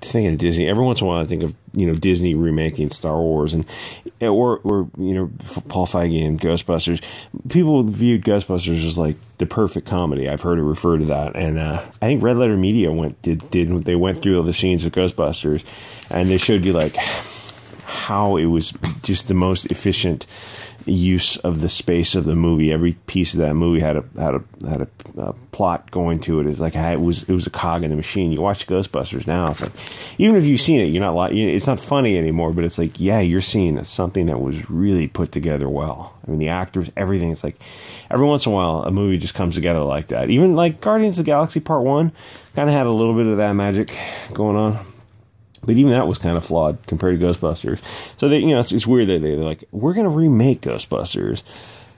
thinking of Disney, every once in a while I think of, Disney remaking Star Wars or Paul Feig and Ghostbusters. People viewed Ghostbusters as like the perfect comedy. I've heard it referred to that, and I think Red Letter Media went through all the scenes of Ghostbusters, and they showed you like how it was just the most efficient use of the space of the movie. Every piece of that movie had a plot going to it. It's like it was a cog in the machine. You watch Ghostbusters now, it's like, even if you've seen it, you're not it's not funny anymore. But it's like, yeah, you're seeing something that was really put together well. I mean, the actors, everything. It's like every once in a while a movie just comes together like that. Even like Guardians of the Galaxy Part 1 kind of had a little bit of that magic going on. But even that was kind of flawed compared to Ghostbusters. So they, it's weird that they're like, we're going to remake Ghostbusters.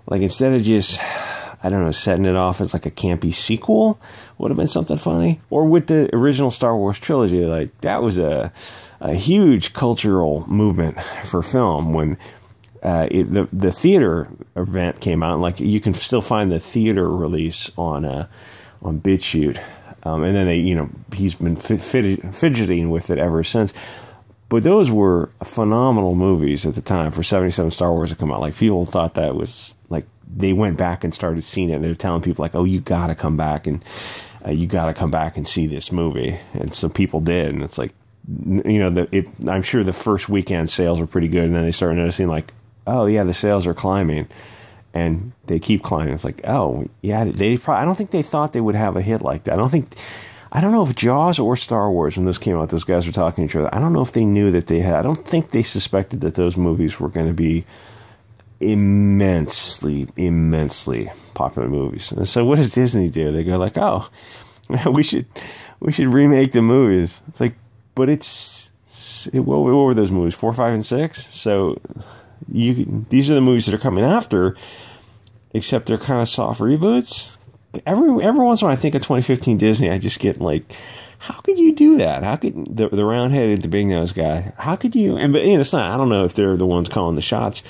Like, instead of just, I don't know, setting it off as like a campy sequel, would have been something funny. Or with the original Star Wars trilogy, like that was a huge cultural movement for film when the theater event came out. Like, you can still find the theater release on Bit Chute. And then he's been fidgeting with it ever since. But those were phenomenal movies at the time for 77 Star Wars to come out. Like, people thought that was like, they went back and started seeing it. And they were telling people like, oh, you got to come back and see this movie. And so people did. And it's like, I'm sure the first weekend sales were pretty good. And then they started noticing like, oh yeah, the sales are climbing. And they keep climbing. It's like, oh yeah, I don't think they thought they would have a hit like that. I don't know if Jaws or Star Wars, when those came out, those guys were talking to each other. I don't know if they knew that they had. I don't think they suspected that those movies were going to be immensely popular movies. And so what does Disney do? They go like, oh, we should remake the movies. It's like, but what were those movies? 4, 5, and 6. So. These are the movies that are coming after, except they're kind of soft reboots. Every once in a while I think of 2015 Disney, I just get like, how could you do that? How could the round-headed, the big-nosed guy, how could you, but it's not, I don't know if they're the ones calling the shots,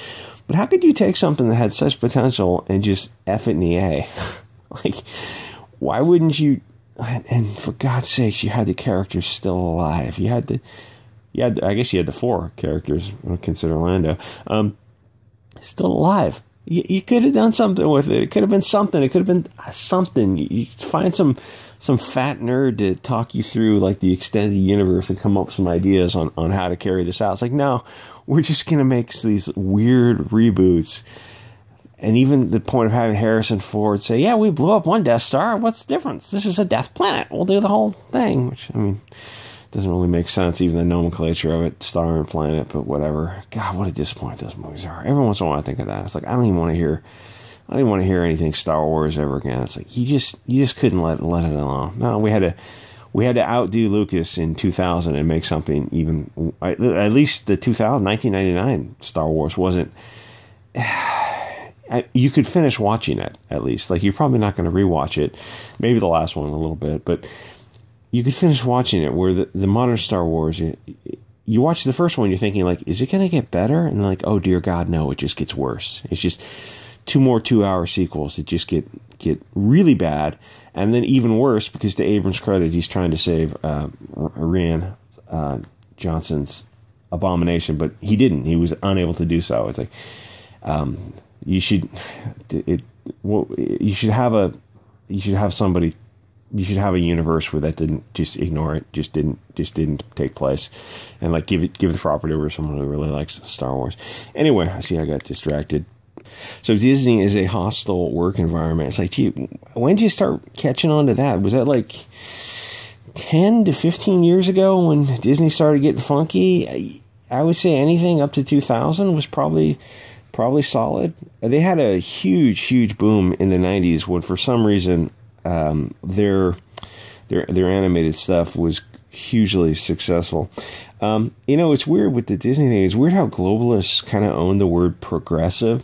but how could you take something that had such potential and just F it in the A? Like, why wouldn't you, and for God's sakes, you had the characters still alive. I guess you had the 4 characters, consider Orlando, still alive. You could have done something with it. It could have been something. It could have been something. You find some fat nerd to talk you through like the extended universe and come up with some ideas on how to carry this out. It's like, no, we're just going to make these weird reboots. And even the point of having Harrison Ford say, yeah, we blew up one Death Star. What's the difference? This is a death planet. We'll do the whole thing. Which, I mean, doesn't really make sense, even the nomenclature of it, star and planet, but whatever. God, what a disappointment those movies are. Every once in a while I think of that. It's like, I don't even want to hear anything Star Wars ever again. It's like, you just couldn't let it alone. No, we had to outdo Lucas in 2000 and make something even, at least the 1999 Star Wars wasn't, you could finish watching it, at least. Like, you're probably not going to rewatch it. Maybe the last one a little bit, but you could finish watching it, where the modern Star Wars, you watch the first one, you're thinking, like, is it going to get better? And like, oh, dear God, no, it just gets worse. It's just 2 more 2-hour sequels that just get really bad. And then even worse, because to Abrams' credit, he's trying to save Rian Johnson's Abomination, but he didn't. He was unable to do so. It's like, you should have a universe where that didn't, just ignore it, just didn't take place, and like give the property over to someone who really likes Star Wars. Anyway, I see I got distracted. So Disney is a hostile work environment. It's like, gee, when did you start catching on to that? Was that like 10 to 15 years ago when Disney started getting funky? I would say anything up to 2000 was probably solid. They had a huge boom in the 90s when, for some reason, their animated stuff was hugely successful. It's weird with the Disney thing. It's weird how globalists kind of own the word progressive,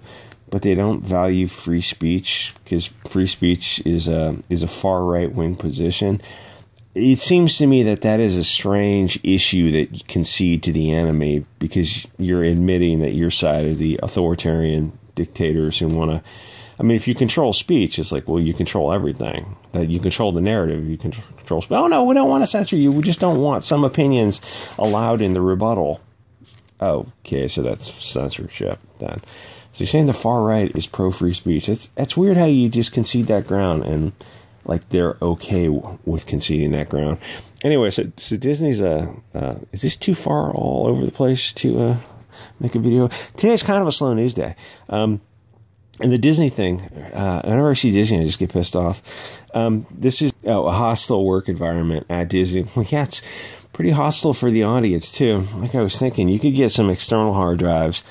but they don't value free speech, because free speech is a far right wing position. It seems to me that is a strange issue that you concede to the anime, because you're admitting that your side of the authoritarian dictators who want to I mean, if you control speech, it's like, well, you control everything. That you control the narrative. You control. Oh no, we don't want to censor you. We just don't want some opinions allowed in the rebuttal. Okay, so that's censorship then. So you're saying the far right is pro free speech? That's weird how you just concede that ground and like they're okay with conceding that ground. Anyway, so Disney's is this too far all over the place to make a video? Today's kind of a slow news day. And the Disney thing, whenever I see Disney, I just get pissed off. This is a hostile work environment at Disney. Well, yeah, it's pretty hostile for the audience, too. Like I was thinking, you could get some external hard drives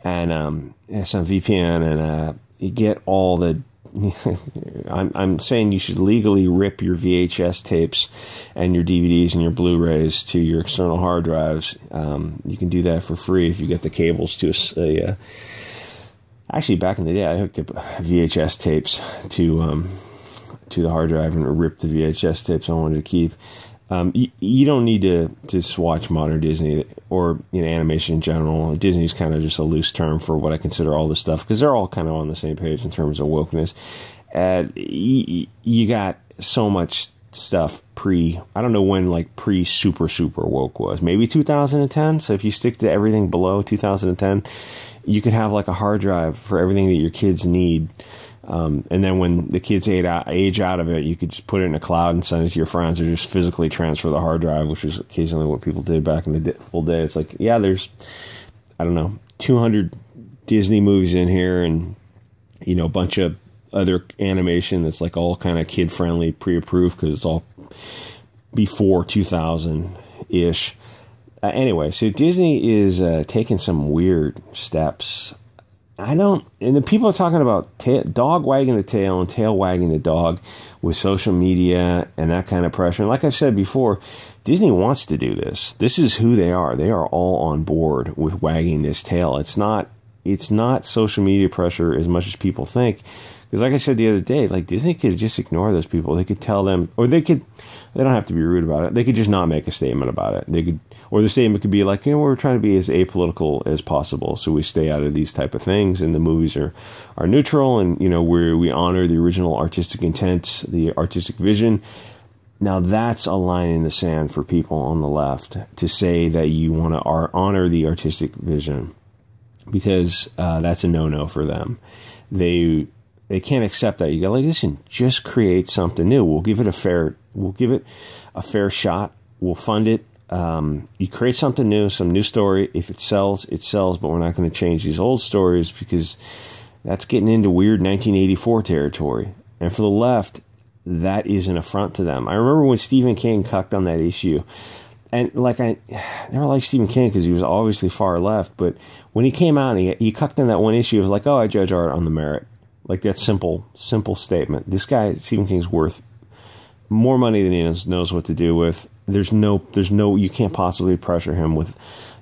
and some VPN, and you get all the... I'm saying you should legally rip your VHS tapes and your DVDs and your Blu-rays to your external hard drives. You can do that for free if you get the cables to actually, back in the day, I hooked up VHS tapes to the hard drive and ripped the VHS tapes I wanted to keep. You don't need to just watch modern Disney or animation in general. Disney's kind of just a loose term for what I consider all this stuff, because they're all kind of on the same page in terms of wokeness. You got so much stuff I don't know when like super woke was. Maybe 2010. So if you stick to everything below 2010, you could have like a hard drive for everything that your kids need. And then when the kids age out of it, you could just put it in a cloud and send it to your friends, or just physically transfer the hard drive, which is occasionally what people did back in the old day. It's like, yeah, there's, I don't know, 200 Disney movies in here, and, a bunch of other animation that's like all kind of kid-friendly, pre-approved, because it's all before 2000-ish. Anyway, so Disney is taking some weird steps. And the people are talking about dog wagging the tail and tail wagging the dog with social media and that kind of pressure. And like I've said before, Disney wants to do this. This is who they are. They are all on board with wagging this tail. It's not social media pressure as much as people think. Because like I said the other day, like Disney could just ignore those people. They could tell them, or they don't have to be rude about it. They could just not make a statement about it. Or the statement could be like, we're trying to be as apolitical as possible, so we stay out of these type of things, and the movies are neutral, and we honor the original artistic intent, the artistic vision. Now that's a line in the sand for people on the left to say that you want to honor the artistic vision, because that's a no-no for them. They can't accept that. You go like, listen, just create something new. We'll give it a fair shot. We'll fund it. You create something new, some new story. If it sells, it sells, but we're not going to change these old stories, because that's getting into weird 1984 territory. And for the left, that is an affront to them. I remember when Stephen King cucked on that issue. And I never liked Stephen King because he was obviously far left, but when he came out and he cucked on that one issue, it was like, I judge art on the merit. Like that simple statement. This guy, Stephen King's worth more money than he knows what to do with. There's no, you can't possibly pressure him with,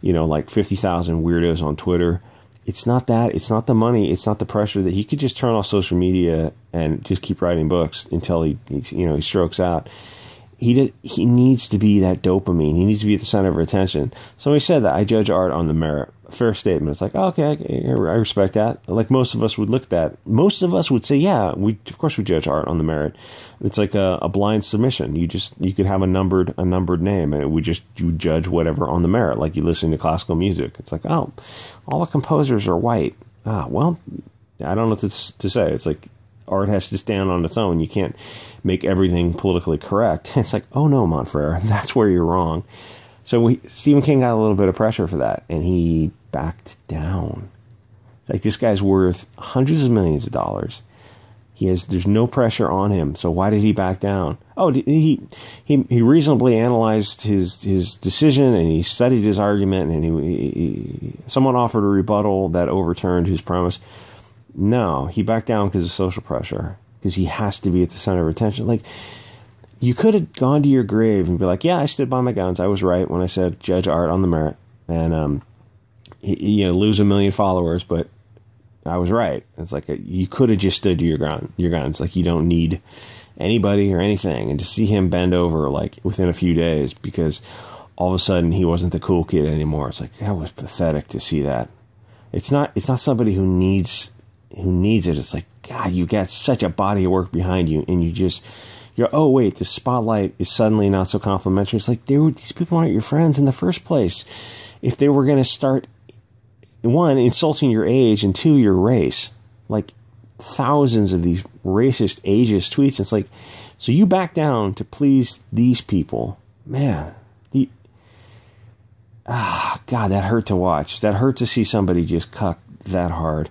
like 50,000 weirdos on Twitter. It's not that. It's not the money. It's not the pressure. That he could just turn off social media and just keep writing books until he strokes out. He needs to be that dopamine. He needs to be at the center of attention. Somebody said that I judge art on the merit. Fair statement. It's like, okay, I respect that. Like most of us would look at that. Most of us would say, yeah, of course we judge art on the merit. It's like a blind submission. You could have a numbered name, and you judge whatever on the merit. Like you listen to classical music. It's like, all the composers are white. Well, I don't know what to say. It's like, art has to stand on its own. You can't make everything politically correct. It's like, oh no, Montfrere, that's where you're wrong. So Stephen King got a little bit of pressure for that, and he backed down. Like, this guy's worth hundreds of millions of dollars. There's no pressure on him. So why did he back down? Oh, he reasonably analyzed his decision, and he studied his argument, and someone offered a rebuttal that overturned his premise. No, he backed down because of social pressure, because he has to be at the center of attention. Like, you could have gone to your grave and be like, yeah, I stood by my guns. I was right when I said judge art on the merit, and lose 1 million followers, but I was right. It's like you could have just stood to your guns. Like, you don't need anybody or anything. And to see him bend over like within a few days because all of a sudden he wasn't the cool kid anymore. It's like, that was pathetic to see that. It's not somebody who needs it. It's like, God, you got such a body of work behind you, and you're, oh wait, the spotlight is suddenly not so complimentary. It's like, these people aren't your friends in the first place. If they were going to start, one, insulting your age, and two, your race, like thousands of these racist, ageist tweets. It's like, so you back down to please these people, man. God, that hurt to watch. That hurt to see somebody just cuck that hard.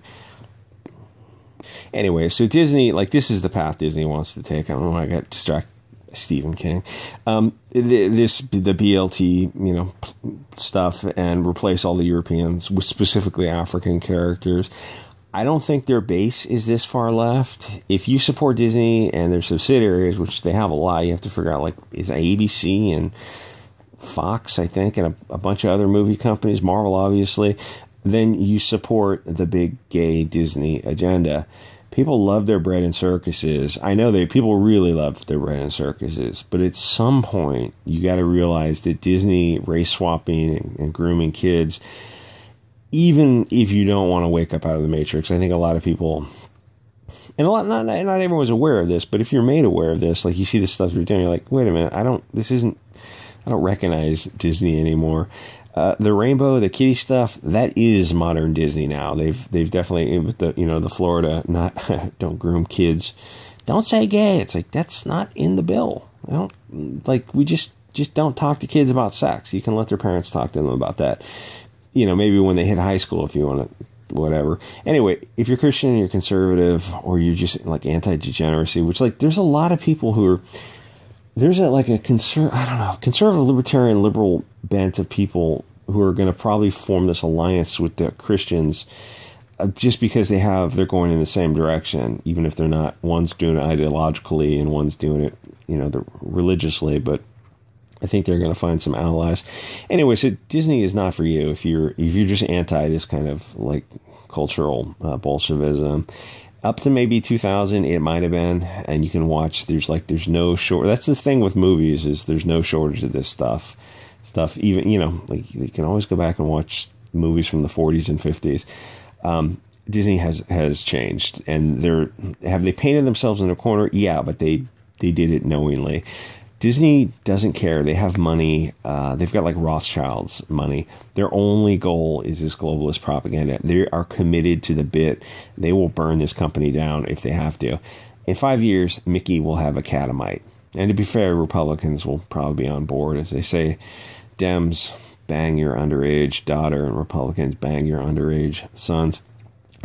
Anyway, so Disney, like, this is the path Disney wants to take. I don't know why I got distracted by Stephen King. The BLT, stuff, and replace all the Europeans with specifically African characters. I don't think their base is this far left. If you support Disney and their subsidiaries, which they have a lot, you have to figure out, like, is it ABC and Fox, I think, and a bunch of other movie companies, Marvel, obviously, then you support the big gay Disney agenda. People love their bread and circuses. I know people really love their bread and circuses, but at some point, you got to realize that Disney race swapping and grooming kids, even if you don't want to wake up out of the matrix, I think a lot of people, and not everyone's aware of this, but if you're made aware of this, like, you see the stuff they're doing, you're like, wait a minute, I don't recognize Disney anymore. The rainbow, the kitty stuff, that is modern Disney now. They've definitely, with the Florida, not don't groom kids, don't say gay. It's like, that's not in the bill. We just don't talk to kids about sex. You can let their parents talk to them about that. Maybe when they hit high school, if you want to, whatever. Anyway, if you're Christian and you're conservative, or you're just like anti-degeneracy, which, like, there's a lot of people who are, there's a conservative, libertarian, liberal bent of people who are going to probably form this alliance with the Christians just because they're going in the same direction, even if they're not. One's doing it ideologically and one's doing it, religiously, but I think they're going to find some allies. Anyway, so Disney is not for you if you're just anti this kind of, like, cultural Bolshevism. Up to maybe 2000, it might have been, and you can watch. There's no short. That's the thing with movies, is there's no shortage of this stuff. Even you can always go back and watch movies from the 40s and 50s. Disney has changed, and have they painted themselves in a corner? Yeah, but they did it knowingly. Disney doesn't care. They have money. They've got, like, Rothschild's money. Their only goal is this globalist propaganda. They are committed to the bit. They will burn this company down if they have to. In 5 years, Mickey will have a catamite. And to be fair, Republicans will probably be on board. As they say, Dems, bang your underage daughter, and Republicans, bang your underage sons.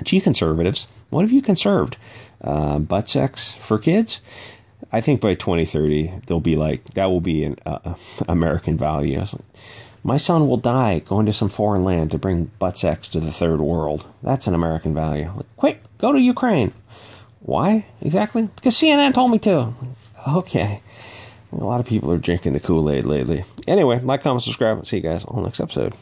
Gee, conservatives, what have you conserved? Butt sex for kids? I think by 2030, they'll be like, that will be an American value. Like, my son will die going to some foreign land to bring butt sex to the third world. That's an American value. Like, quick, go to Ukraine. Why exactly? Because CNN told me to. Okay. A lot of people are drinking the Kool-Aid lately. Anyway, like, comment, subscribe. See you guys on the next episode.